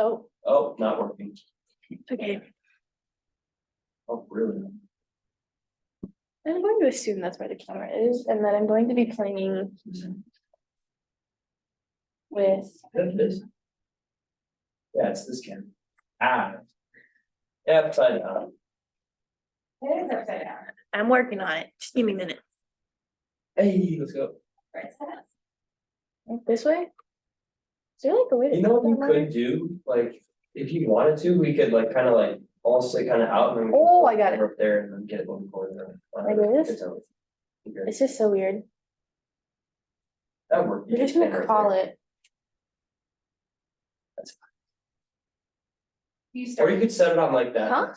Oh, Oh, not working. okay. Oh, really? I'm going to assume that's where the camera is, and then I'm going to be playing with. It is. Yeah, it's this camera. Ah. Yeah, upside down. It is upside down. I'm working on it. Just give me a minute. Hey, let's go. This way? Is there like a way to? You know what you flip that could do, like, if you wanted to, we could like kind of like all sit kind of out and then. we could Oh, I put got it Up there and then get one corner. Like this? It's just so weird. That worked. We're just gonna call it. That's You Or you could set it on like that. Huh?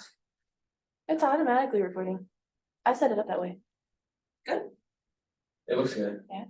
It's automatically recording. I set it up that way. It looks good. Yeah.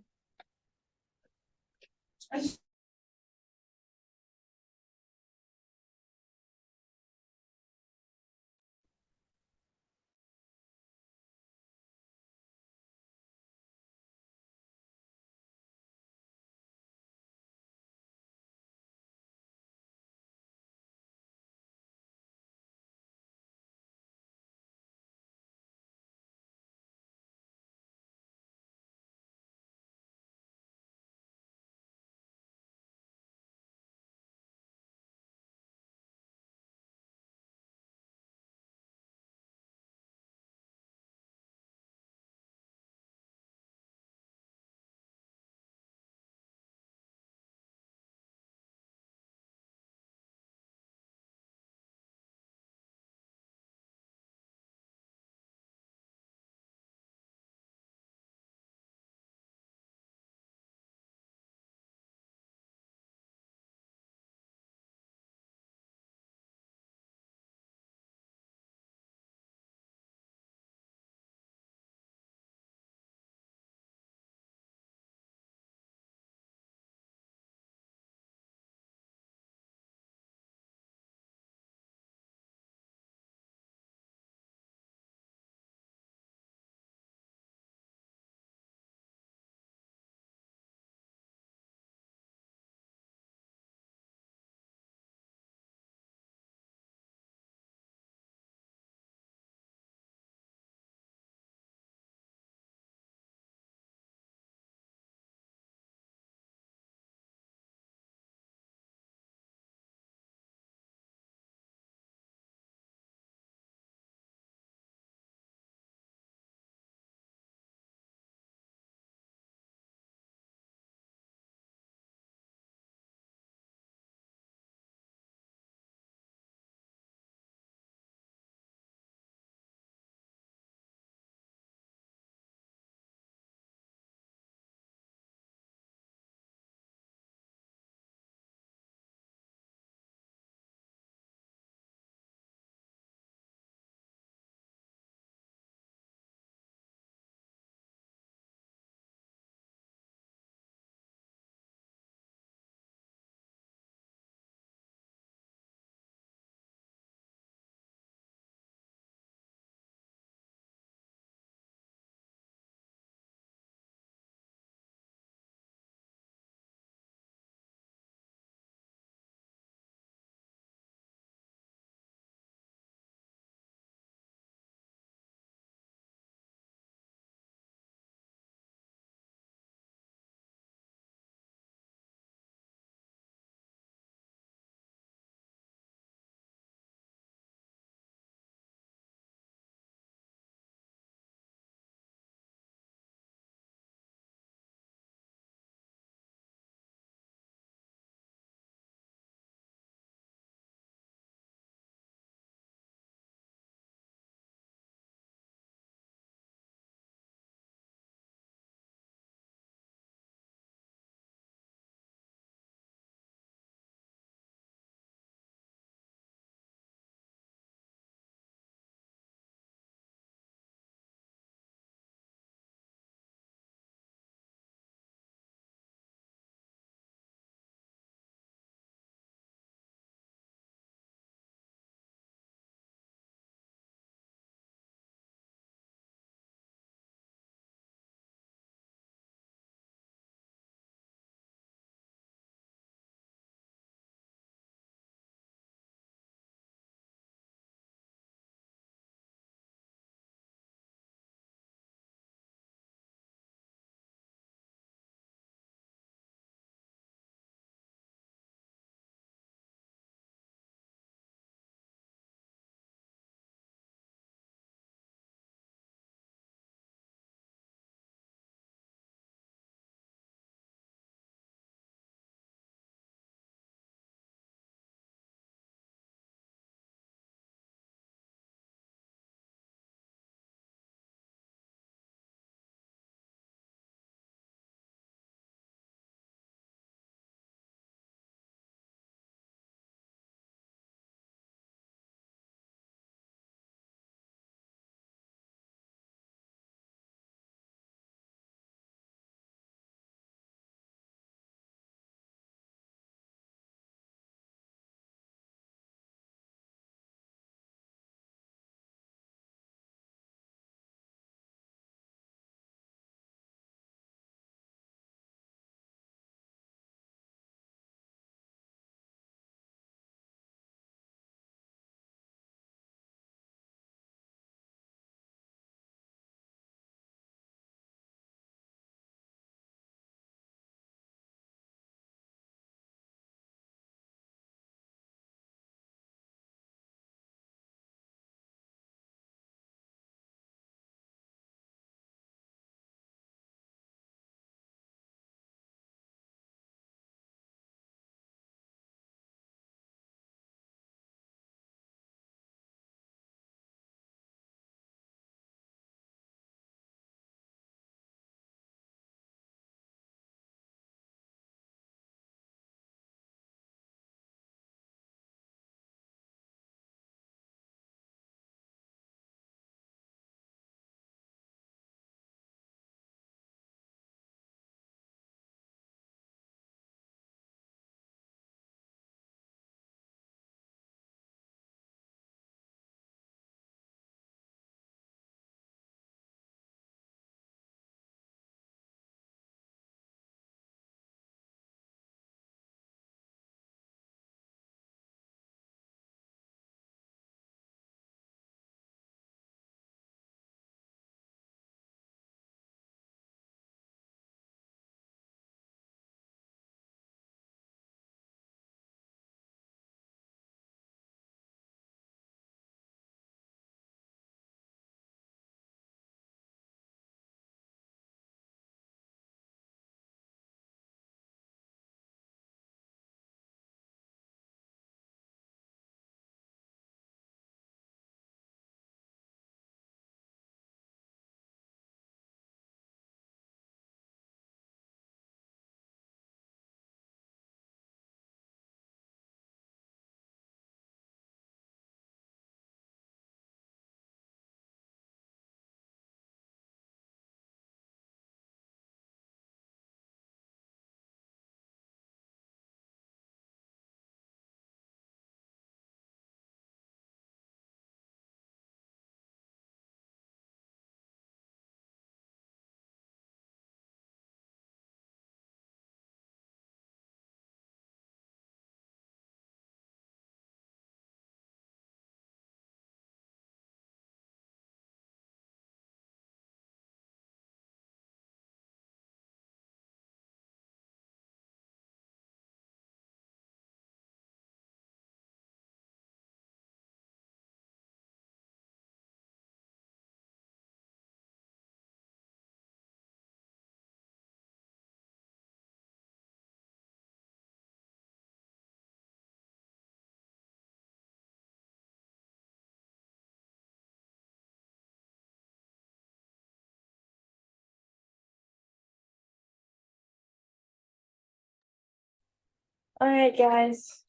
Alright, guys.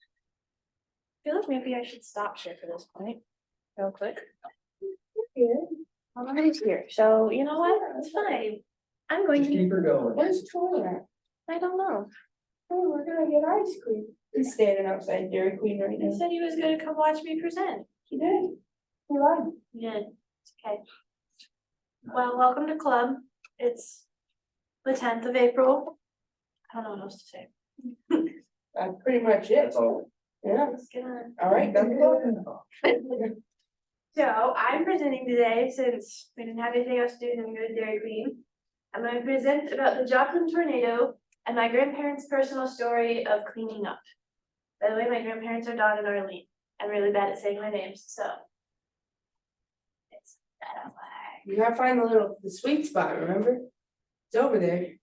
I feel like maybe I should stop share for this point, real quick. I'm already here, so you know what, it's fine. I'm going Just to, keep her going. Where's Troy at? I don't know. Oh, we're gonna get ice cream. He's standing outside Dairy Queen right He now. said he was gonna come watch me present. He did. He lied. He did, it's okay. Well, welcome to club. It's the 10th of April. I don't know what else to say. That's pretty much it. That's all. Yeah, Let's get on. all right, that's all. So I'm presenting today, since we didn't have anything else to do than go to Dairy Queen. I'm going to present about the Joplin tornado and my grandparents' personal story of cleaning up. By the way, my grandparents are Don and Arlene. I'm really bad at saying my names, so. It's that way. You gotta find the sweet spot, remember? It's over there.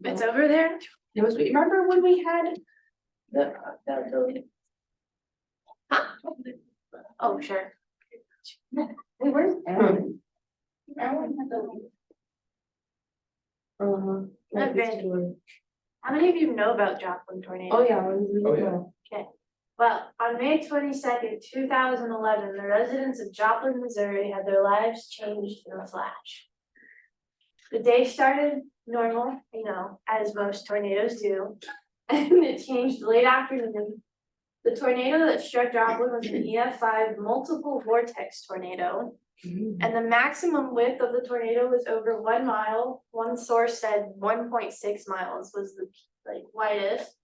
It's over there. It was, remember when we had the. Oh, sure. Hey, where's Alan? Alan had the. Not bad. How many of you know about Joplin tornado? Oh, yeah. Oh, yeah. Well, on May 22nd, 2011, the residents of Joplin, Missouri had their lives changed in a flash. The day started normal, you know, as most tornadoes do, and it changed late afternoon. The tornado that struck Joplin was an EF5 multiple vortex tornado, and the maximum width of the tornado was over 1 mile. One source said 1.6 miles was the widest.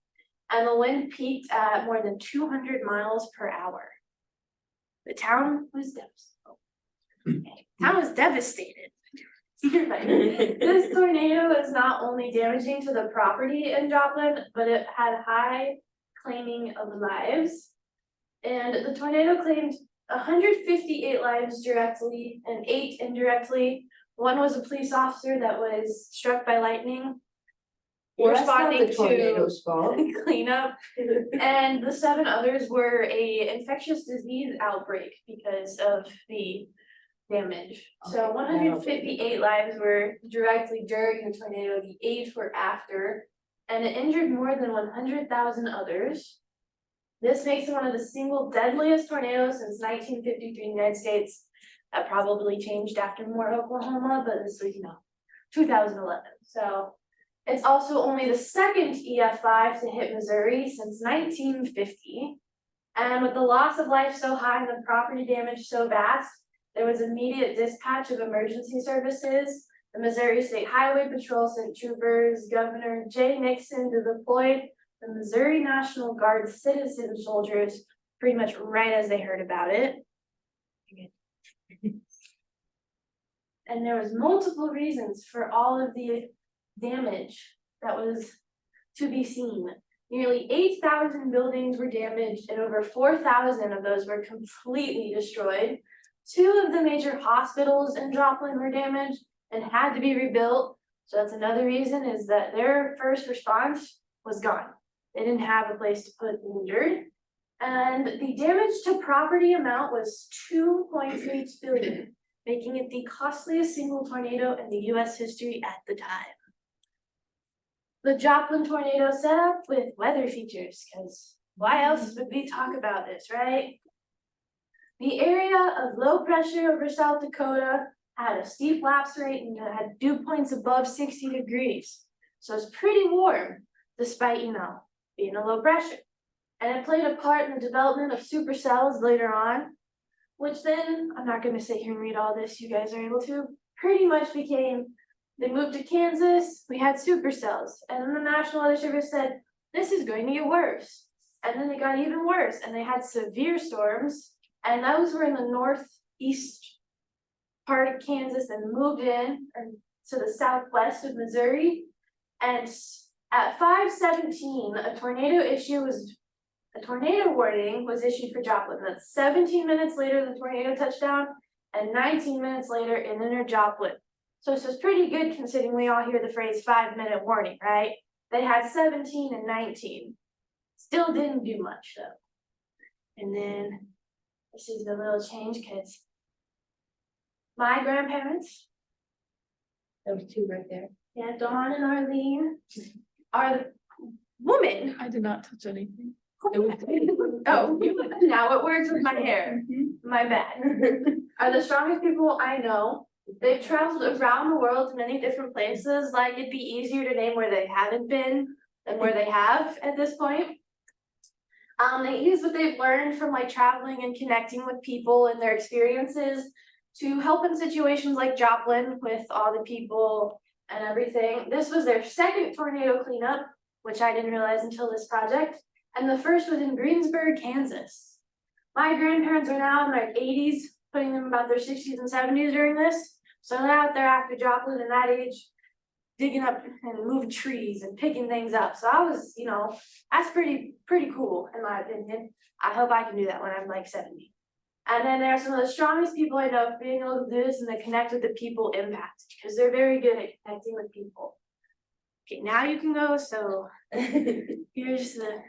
And the wind peaked at more than 200 miles per hour. The town was devastated. This tornado was not only damaging to the property in Joplin, but it had high claiming of lives. And the tornado claimed 158 lives directly and 8 indirectly. One was a police officer that was struck by lightning. Well, that's not Responding the tornado's fault. to cleanup, and the 7 others were a infectious disease outbreak because of the damage. So Okay, 158 lives were directly during the tornado, the 8 were after, and it injured more than 100,000 others. This makes it one of the single deadliest tornadoes since 1953 in the United States. That probably changed after more Oklahoma, but this was, 2011. So it's also only the second EF5 to hit Missouri since 1950. And with the loss of life so high and the property damage so vast, there was immediate dispatch of emergency services. The Missouri State Highway Patrol sent troopers, Governor Jay Nixon deployed the Missouri National Guard citizen soldiers pretty much right as they heard about it. And there was multiple reasons for all of the damage that was to be seen. Nearly 8,000 buildings were damaged and over 4,000 of those were completely destroyed. 2 of the major hospitals in Joplin were damaged and had to be rebuilt. So that's another reason, is that their first response was gone. They didn't have a place to put the injured. And the damage to property amount was $2.8 billion, making it the costliest single tornado in the US history at the time. The Joplin tornado set up with weather features, because why else would we talk about this, right? The area of low pressure over South Dakota had a steep lapse rate and it had dew points above 60 degrees. So it's pretty warm, despite, being a low pressure. And it played a part in the development of supercells later on, which then, I'm not gonna sit here and read all this, you guys are able to, pretty much became, they moved to Kansas, we had supercells, and then the National Weather Service said, this is going to get worse. And then it got even worse, and they had severe storms, and those were in the northeast part of Kansas and moved in to the southwest of Missouri. And at 5:17, a tornado warning was issued for Joplin. That's 17 minutes later the tornado touched down, and 19 minutes later it entered Joplin. So this was pretty good considering we all hear the phrase 5-minute warning, right? They had 17 and 19. Still didn't do much though. And then this is the little change, because my grandparents, Those 2 right there. Yeah, Dawn and Arlene are the woman. I did not touch anything. Oh, now it works with my hair. My bad. Are the strongest people I know. They've traveled around the world to many different places. Like it'd be easier to name where they haven't been than where they have at this point. They use what they've learned from like traveling and connecting with people and their experiences to help in situations like Joplin with all the people and everything. This was their second tornado cleanup, which I didn't realize until this project, and the first was in Greensburg, Kansas. My grandparents are now in their 80s, putting them about their 60s and 70s during this. So they're out there after Joplin and that age, digging up and moving trees and picking things up. So I was, that's pretty cool in my opinion. I hope I can do that when I'm like 70. And then there are some of the strongest people I know for being able to do this and they connect with the people impacted because they're very good at connecting with people. Okay, now you can go. So here's the.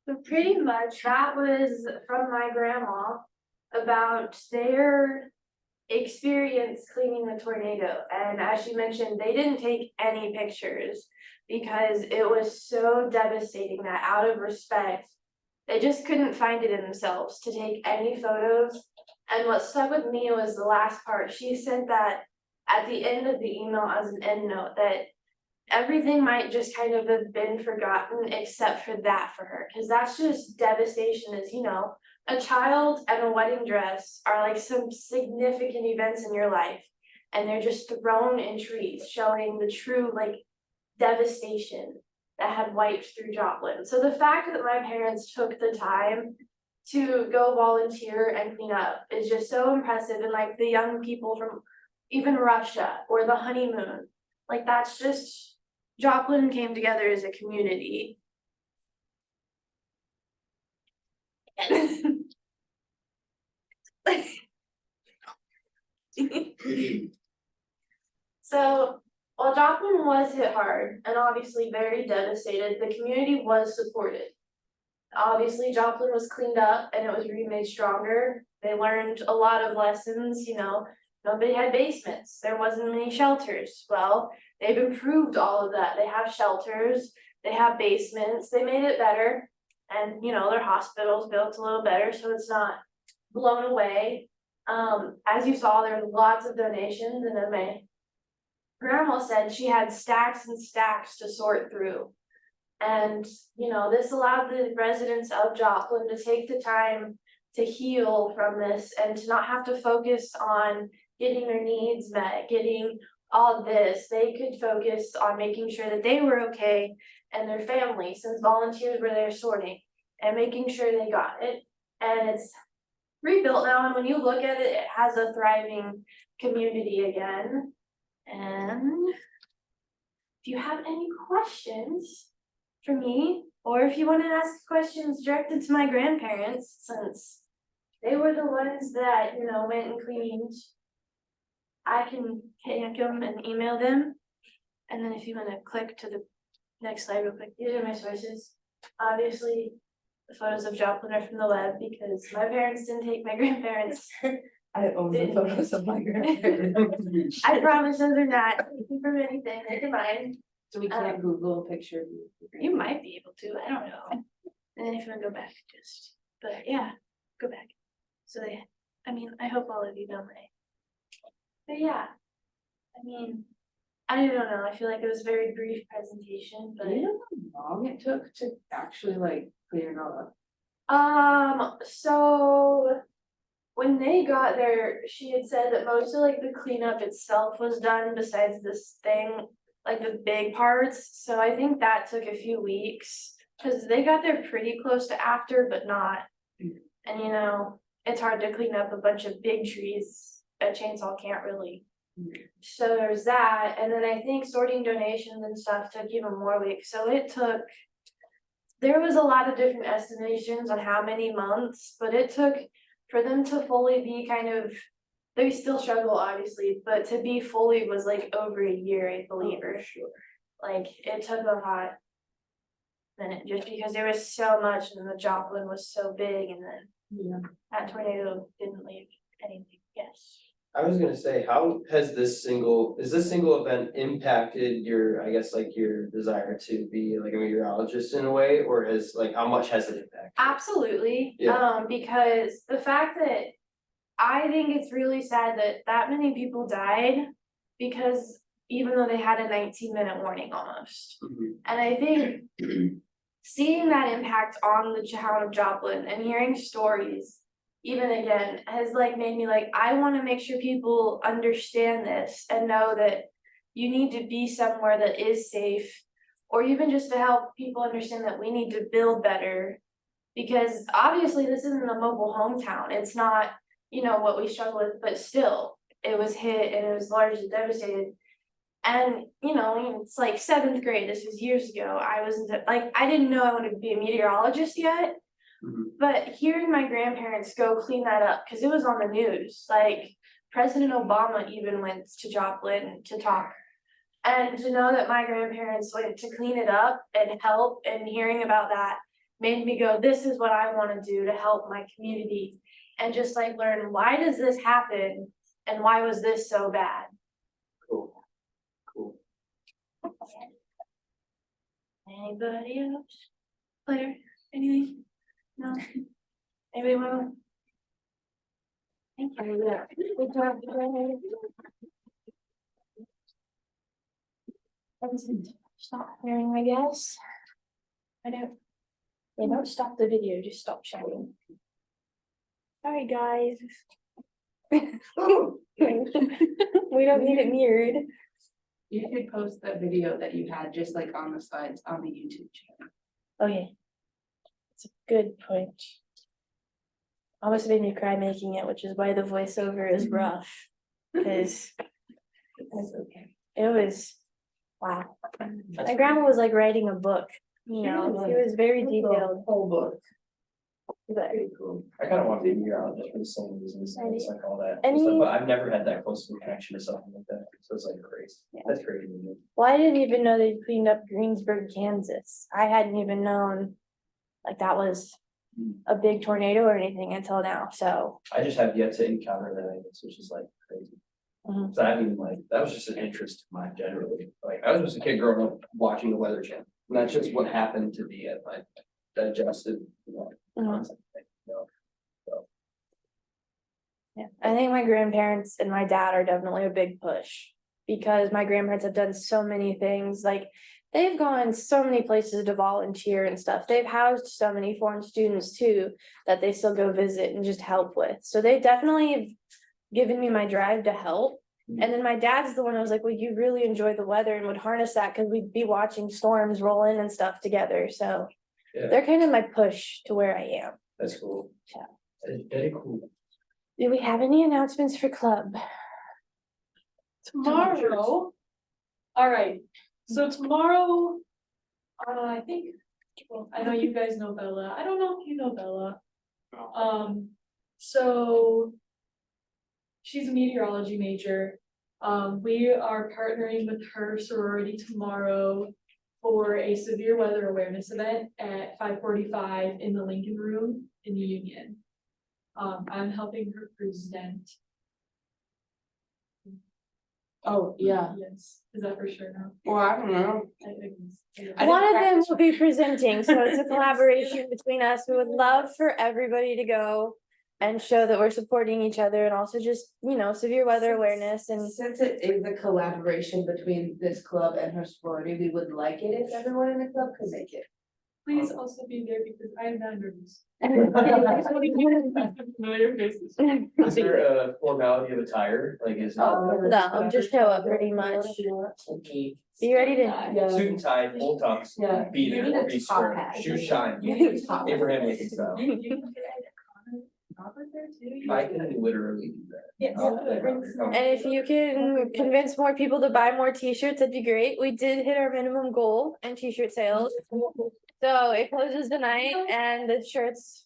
So pretty much that was from my grandma about their experience cleaning the tornado. And as she mentioned, they didn't take any pictures. because it was so devastating that out of respect, they just couldn't find it in themselves to take any photos. And what stuck with me was the last part. She said that at the end of the email as an end note that everything might just kind of have been forgotten except for that for her, because that's just devastation. Is, you know, a child and a wedding dress are like some significant events in your life, and they're just thrown in trees, showing the true like devastation that had wiped through Joplin. So the fact that my parents took the time to go volunteer and clean up is just so impressive. And like the young people from even Russia or the honeymoon, like that's just, Joplin came together as a community. So while Joplin was hit hard and obviously very devastated, the community was supported. Obviously, Joplin was cleaned up and it was remade stronger. They learned a lot of lessons, you know, nobody had basements, there wasn't many shelters. Well, they've improved all of that. They have shelters, they have basements, they made it better. And, you know, their hospital's built a little better, so it's not blown away. As you saw, there's lots of donations, and then my grandma said she had stacks and stacks to sort through. And, you know, this allowed the residents of Joplin to take the time to heal from this and to not have to focus on getting their needs met, getting all this. They could focus on making sure that they were okay and their family, since volunteers were there sorting and making sure they got it. And it's rebuilt now, and when you look at it, it has a thriving community again. And if you have any questions for me, or if you want to ask questions directed to my grandparents, since they were the ones that, you know, went and cleaned, I can take them and email them. And then if you want to click to the next slide real quick, these are my sources. Obviously, the photos of Joplin are from the web because my parents didn't take my grandparents. I own the photos of my grandparents. I promise those are not taken from anything, they're mine. So we can't Google a picture of you. You might be able to, I don't know. And then if you wanna go back, but yeah, go back. So I mean, I hope all of you know but yeah, I mean, I don't know, I feel like it was a very brief presentation, but. Do you know how long it took to actually like clear it all up? So when they got there, she had said that most of like the cleanup itself was done besides this thing, like the big parts. So I think that took a few weeks, because they got there pretty close to after, but not. And you know, it's hard to clean up a bunch of big trees. A chainsaw can't really. So there's that, and then I think sorting donations and stuff took even more weeks. So there was a lot of different estimations on how many months, but it took for them to fully be kind of, they still struggle obviously, but to be fully was like over a year, I believe, or sure. Like it took a hot minute just because there was so much, and then the Joplin was so big, and then that tornado didn't leave anything. Yes. I was gonna say, how has is this single event impacted your, I guess, like your desire to be like a meteorologist in a way, or how much has it impacted? Absolutely, Yeah. because the fact that I think it's really sad that many people died, because even though they had a 19-minute warning almost. And I think seeing that impact on the town of Joplin and hearing stories, even again, has like made me like, I want to make sure people understand this and know that you need to be somewhere that is safe, or even just to help people understand that we need to build better, because obviously this isn't a mobile hometown. It's not, you know, what we struggle with, but still it was hit and it was largely devastated. And you know, it's like 7th grade, this was years ago. I wasn't like, I didn't know I wanted to be a meteorologist yet. But hearing my grandparents go clean that up, because it was on the news, like President Obama even went to Joplin to talk. And to know that my grandparents went to clean it up and help, and hearing about that made me go, this is what I want to do to help my community, and just like learn, why does this happen and why was this so bad? Cool. Anybody else? Claire, anything? No? Anybody wanna? Thank you. Yeah. Good job. Stop sharing, I guess. I don't. They don't stop the video, just stop sharing. Sorry, guys. We don't need it mirrored. You could post that video that you had just like on the slides on the YouTube channel. Okay. It's a good point. Almost made me cry making it, which is why the voiceover is rough. Cause That's okay. it was, wow. My grandma was like writing a book, you know, she was very detailed. Whole book. But Pretty cool. I kind of want to be a meteorologist for the same reasons, Right. it's like all that, Any- stuff, but I've never had that close of a connection to something like that, so it's like crazy, Yeah. that's crazy. to me. well, I didn't even know they cleaned up Greensburg, Kansas. I hadn't even known like that was a big tornado or anything until now, so. I just have yet to encounter that, I guess, which is like crazy. Mhm. So I mean, like, that was just an interest of mine generally, like, I was just a kid growing up watching the Weather Channel, and that's just what happened to be at my digested, Mhm. concept, Yeah, I think my grandparents and my dad are definitely a big push. Because my grandparents have done so many things, like, they've gone so many places to volunteer and stuff. They've housed so many foreign students too, that they still go visit and just help with. So they definitely have given me my drive to help. And then my dad's the one who was like, well, you really enjoy the weather and would harness that because we'd be watching storms roll in and stuff together, so. Yeah. They're kind of my push to where I am. that's cool. Yeah. That's very cool. Do we have any announcements for club? Tomorrow. All right, so tomorrow, I think, well, I know you guys know Bella, I don't know if you know Bella. So. She's a meteorology major, we are partnering with her sorority tomorrow. For a severe weather awareness event at 5:45 in the Lincoln Room in the Union. I'm helping her present. Oh, yeah. Yes, is that for sure now? Well, I don't know. I One of didn't them practice. will be presenting, so it's a collaboration between us. We would love for everybody to go. And show that we're supporting each other and also just, you know, severe weather awareness and. Since it is a collaboration between this club and her sorority, we would like it if everyone in the club could make it. Please also be there because I am not nervous. Familiar faces. Is there a formality of attire, like is? No, just show up pretty much. Okay. Be ready to. Yeah. Suit and tie, full tux, Yeah. be You there need or a be top square, hat. shoes shine, You need a top hat. Abraham Lincoln style. You can get Robert there too. I can literally do that. Yes. And if you can convince more people to buy more t-shirts, that'd be great. We did hit our minimum goal in t-shirt sales. So it closes tonight and the shirts.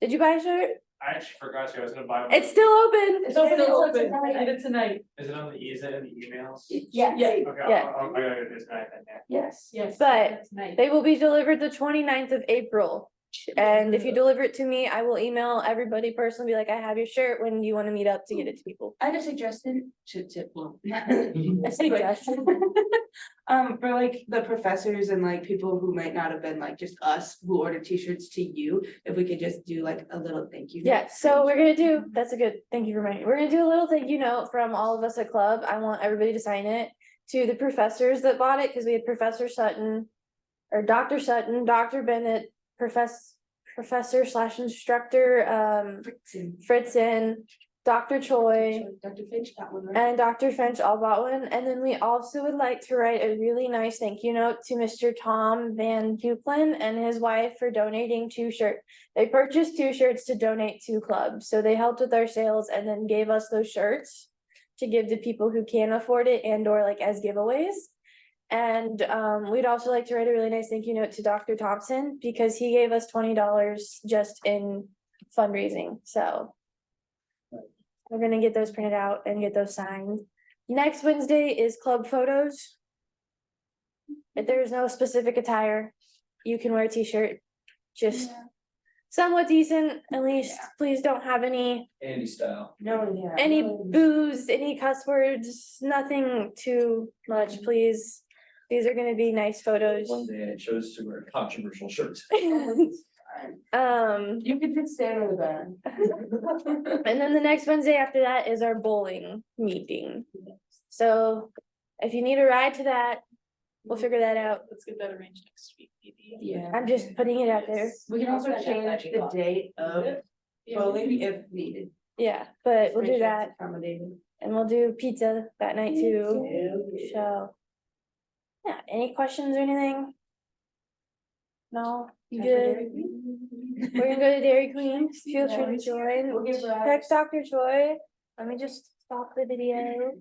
Did you buy a shirt? I actually forgot to, I was gonna buy one. It's still open. It's open, I did it tonight. Is it on the, is it in the emails? Yeah. Okay, Yeah. I gotta do this tonight then, yeah. Yes. Yes. But that's tonight. They will be delivered the 29th of April. And if you deliver it to me, I will email everybody personally, be like, I have your shirt, when do you wanna meet up to get it to people? I had a suggestion to, well. A suggestion. For like the professors and like people who might not have been like just us who ordered t-shirts to you, if we could just do like a little thank you. Yeah, so we're gonna do, that's a good, thank you for reminding me. We're gonna do a little thank you note from all of us at club. I want everybody to sign it. To the professors that bought it, cause we had Professor Sutton. Or Dr. Sutton, Dr. Bennett, professor slash instructor, Fritzen, Dr. Choi. Dr. Finch got one, right? And Dr. Finch all bought one, and then we also would like to write a really nice thank you note to Mr. Tom Van Joplin and his wife for donating 2 shirts. They purchased 2 shirts to donate to clubs, so they helped with our sales and then gave us those shirts to give to people who can afford it and or like as giveaways. And we'd also like to write a really nice thank you note to Dr. Thompson because he gave us $20 just in fundraising, so. We're gonna get those printed out and get those signed. Next Wednesday is club photos. If there's no specific attire, you can wear a t-shirt, just somewhat decent, at least, please don't have any Andy style. No, yeah. any booze, any cuss words, nothing too much, please. These are gonna be nice photos. One day I chose to wear controversial shirts. You could just stand on the bed. And then the next Wednesday after that is our bowling meeting. So if you need a ride to that, we'll figure that out. Let's get that arranged next week, maybe. Yeah. I'm just putting it out there. We can also change the date of bowling if needed. Yeah, but we'll Make do sure that it's accommodated. and we'll do pizza that night too. So. Yeah, any questions or anything? No, you good? We're gonna go to Dairy Queen. Feel free to join. We'll give rides. Text Dr. Joy. Let me just stop the video.